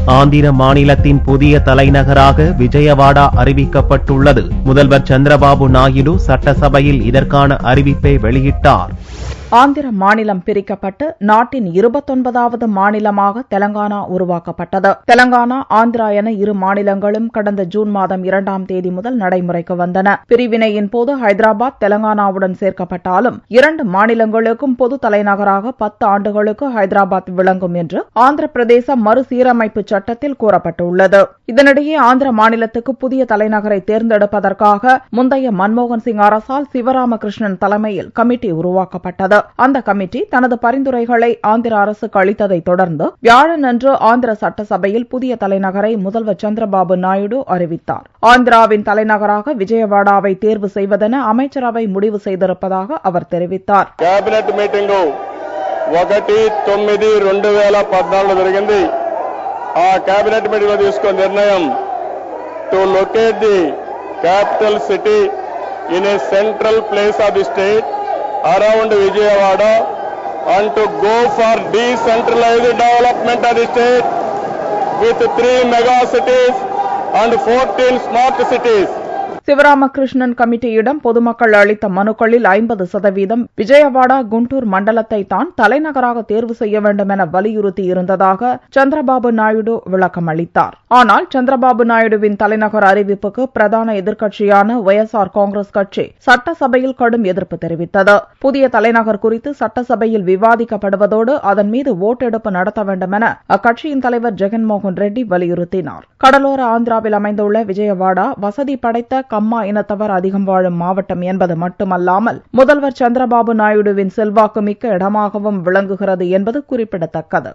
ஆந்திர மாநிலத்தின் புதிய தலைநகராக விஜயவாடா அறிவிக்கப்பட்டுள்ளது. முதல்வர் சந்திரபாபு நாயுடு சட்டசபையில் இதற்கான அறிவிப்பை வெளியிட்டார். ஆந்திர மாநிலம் பிரிக்கப்பட்டு நாட்டின் 29வது மாநிலமாக தெலங்கானா உருவாக்கப்பட்டது. தெலங்கானா, ஆந்திரா என இரு மாநிலங்களும் கடந்த ஜூன் மாதம் 2ஆம் தேதி முதல் நடைமுறைக்கு வந்தன. பிரிவினையின் போது ஹைதராபாத் தெலங்கானாவுடன் சேர்க்கப்பட்டாலும் 2 மாநிலங்களுக்கும் பொது தலைநகராக 10 ஆண்டுகளுக்கு ஹைதராபாத் விளங்கும் என்று ஆந்திர பிரதேச மறுசீரமைப்பு சட்டத்தில் கூறப்பட்டுள்ளது. இதனிடையே ஆந்திர மாநிலத்துக்கு புதிய தலைநகரை தேர்ந்தெடுப்பதற்காக முந்தைய மன்மோகன் சிங் அரசால் சிவராமகிருஷ்ணன் தலைமையில் கமிட்டி உருவாக்கப்பட்டது. அந்த கமிட்டி தனது பரிந்துரைகளை ஆந்திர அரசுக்கு அளித்ததைத் தொடர்ந்து வியாழனன்று ஆந்திர சட்டசபையில் புதிய தலைநகரை முதல்வர் சந்திரபாபு நாயுடு அறிவித்தார். ஆந்திராவின் தலைநகராக விஜயவாடாவை தேர்வு செய்வதென அமைச்சரவை முடிவு செய்திருப்பதாக அவர் தெரிவித்தார். கேபினெட் மீட்டிంగ్ 1/9/2014 జరిగింది. ఆ కేబినెట్ మీటింగ్ లో తీసుకున్న నిర్ణయం to locate the capital city in a central place of the state around Vijayawada and to go for decentralized development of the state with 3 mega cities and 14 smart cities. Sivaramakrishnan கமிட்டியிடம் பொதுமக்கள் அளித்த மனுக்களில் 50% விஜயவாடா குண்டூர் மண்டலத்தை தான் தலைநகராக தேர்வு செய்ய வேண்டும் என வலியுறுத்தி இருந்ததாக சந்திரபாபு நாயுடு விளக்கம் அளித்தார். ஆனால் சந்திரபாபு நாயுடுவின் தலைநகர் அறிவிப்புக்கு பிரதான எதிர்க்கட்சியான ஒய்எஸ்ஆர் காங்கிரஸ் கட்சி சட்டசபையில் கடும் எதிர்ப்பு தெரிவித்தது. புதிய தலைநகர் குறித்து சட்டசபையில் விவாதிக்கப்படுவதோடு அதன் மீது ஓட்டெடுப்பு நடத்த வேண்டும் என அக்கட்சியின் தலைவர் ஜெகன்மோகன் ரெட்டி வலியுறுத்தினார். கடலோர ஆந்திராவில் அமைந்துள்ள விஜயவாடா வசதி படைத்த கம்மா இனத்தவர் அதிகம் வாழும் மாவட்டம் என்பது மட்டுமல்லாமல் முதல்வர் சந்திரபாபு நாயுடுவின் செல்வாக்கு மிக்க இடமாகவும் விளங்குகிறது என்பது குறிப்பிடத்தக்கது.